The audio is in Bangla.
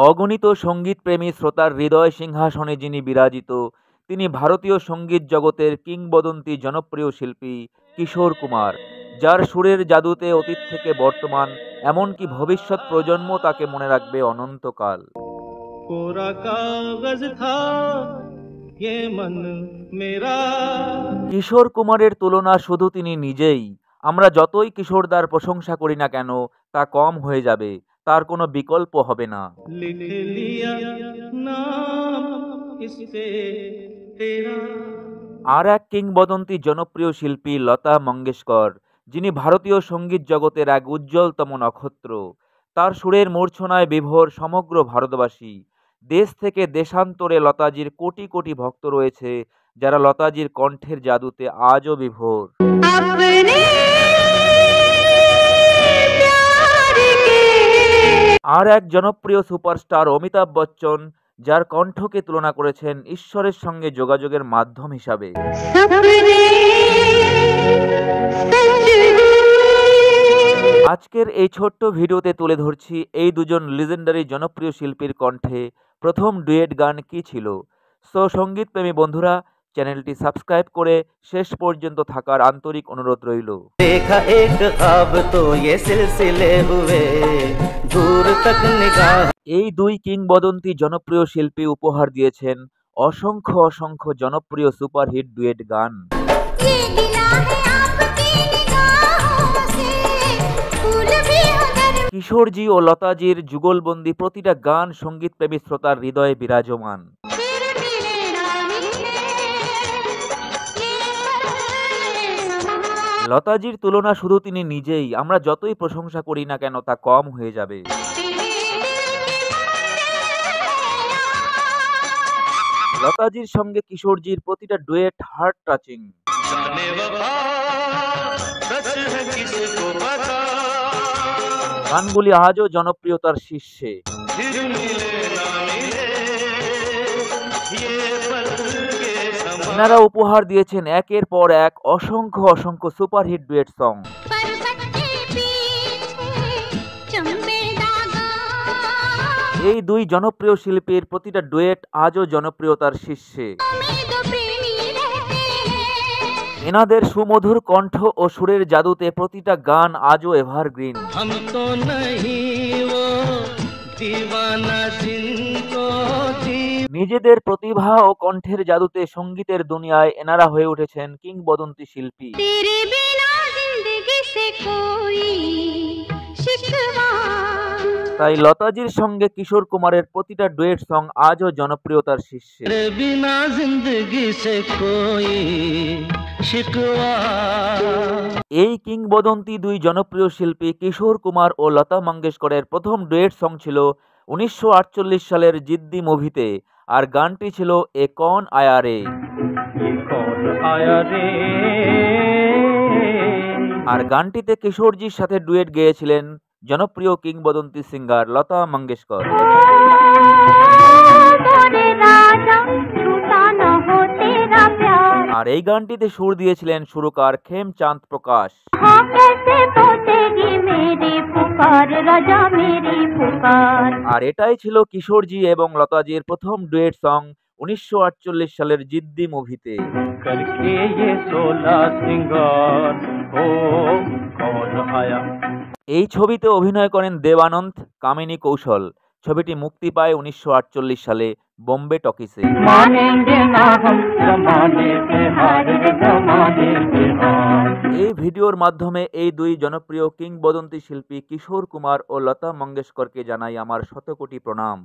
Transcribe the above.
অগণিত সঙ্গীতপ্রেমী শ্রোতার হৃদয় সিংহাসনে যিনি বিরাজিত, তিনি ভারতীয় সঙ্গীত জগতের কিংবদন্তি জনপ্রিয় শিল্পী কিশোর কুমার, যার সুরের জাদুতে অতীত থেকে বর্তমান এমনকি ভবিষ্যৎ প্রজন্ম তাকে মনে রাখবে অনন্তকাল। कोरा कागज था ये मन मेरा। কিশোর কুমারের তুলনা শুধু তিনি নিজেই। আমরা যতই কিশোরদার প্রশংসা করি না কেন তা কম হয়ে যাবে, তার কোনো বিকল্প হবে না। लिख लिया नाम इससे तेरा। আর এক কিংবদন্তি জনপ্রিয় শিল্পী লতা মঙ্গেশকর, যিনি ভারতীয় সঙ্গীত জগতের এক উজ্জ্বলতম নক্ষত্র। তার সুরের মূর্ছনায় বিভোর সমগ্র ভারতবাসী। দেশ থেকে দেশান্তরে লতাজির কোটি কোটি ভক্ত রয়েছে, যারা লতাজির কণ্ঠের জাদুতে আজও বিভোর। আর এক জনপ্রিয় সুপারস্টার অমিতাভ বচ্চন, যার কণ্ঠকে তুলনা করেছেন ঈশ্বরের সঙ্গে যোগাযোগের মাধ্যম হিসাবে। আজকের এই ছোট্ট ভিডিওতে তুলে ধরছি এই দুজন লিজেন্ডারি জনপ্রিয় শিল্পীর কণ্ঠে প্রথম ডুয়েট গান কি ছিল। সো সঙ্গীতপ্রেমী বন্ধুরা, চ্যানেলটি সাবস্ক্রাইব করে শেষ পর্যন্ত থাকার আন্তরিক অনুরোধ রইল। देखा एक ख्वाब तो ये सिलसिले हुए दूर तक निगाह। এই দুই কিংবদন্তি জনপ্রিয় শিল্পী উপহার দিয়েছেন অসংখ্য অসংখ্য জনপ্রিয় সুপারহিট ডুয়েট গান। কিশোরজি ও লতাজির যুগলবন্দি প্রতিটা গান সঙ্গীতপ্রেমী শ্রোতার হৃদয়ে বিরাজমান। লতাজির তুলনা শুধু তিনি নিজেই। আমরা যতই প্রশংসা করি না কেন তা কম হয়ে যাবে। লতাজির সঙ্গে কিশোরজির প্রতিটা ডুয়েট হার্ট টাচিং। গানগুলি আজও জনপ্রিয়তার শীর্ষে। এনারা উপহার দিয়েছেন একের পর এক অসংখ্য অসংখ্য সুপারহিট ডুয়েট সং। এই দুই জনপ্রিয় শিল্পীর প্রতিটা ডুয়েট আজও জনপ্রিয়তার শীর্ষে। এনাদের সুমধুর কণ্ঠ ও সুরের জাদুতে প্রতিটা গান আজও এভারগ্রিন। নিজেদের প্রতিভা ও কণ্ঠের জাদুতে সঙ্গীতের দুনিয়ায় এনারা হয়ে উঠেছেন কিংবদন্তি শিল্পী। তাই লতাজির সঙ্গে কিশোর কুমারের প্রতিটা ডুয়েট সং আজও জনপ্রিয়তার শীর্ষে। এই কিংবদন্তি দুই জনপ্রিয় শিল্পী কিশোর কুমার ও লতা মঙ্গেশকরের প্রথম ডুয়েট সং ছিল 1948 সালের জিদ্দি মুভিতে, আর গানটি ছিল এ কৌন আয়া রে। আর গানটিতে কিশোরজির সাথে ডুয়েট গেয়েছিলেন জনপ্রিয় কিংবদন্তি সিঙ্গার লতা মঙ্গেশকর। আর এই গানটিতে সুর দিয়েছিলেন সুরকার খেমচাঁদ প্রকাশ। আর এটাই ছিল কিশোরজি এবং লতাজির প্রথম ডুয়েট সং 1948 সালের জিদ্দি মুভিতে। এই ছবিতে অভিনয় করেন দেবানন্দ, কামিনী কৌশল। ছবিটি মুক্তি পায় 1948 সালে বোম্বে টকিসে। এই ভিডিওর মাধ্যমে এই দুই জনপ্রিয় কিংবদন্তি শিল্পী কিশোর কুমার ও লতা মঙ্গেশকরকে জানাই আমার শতকোটি প্রণাম।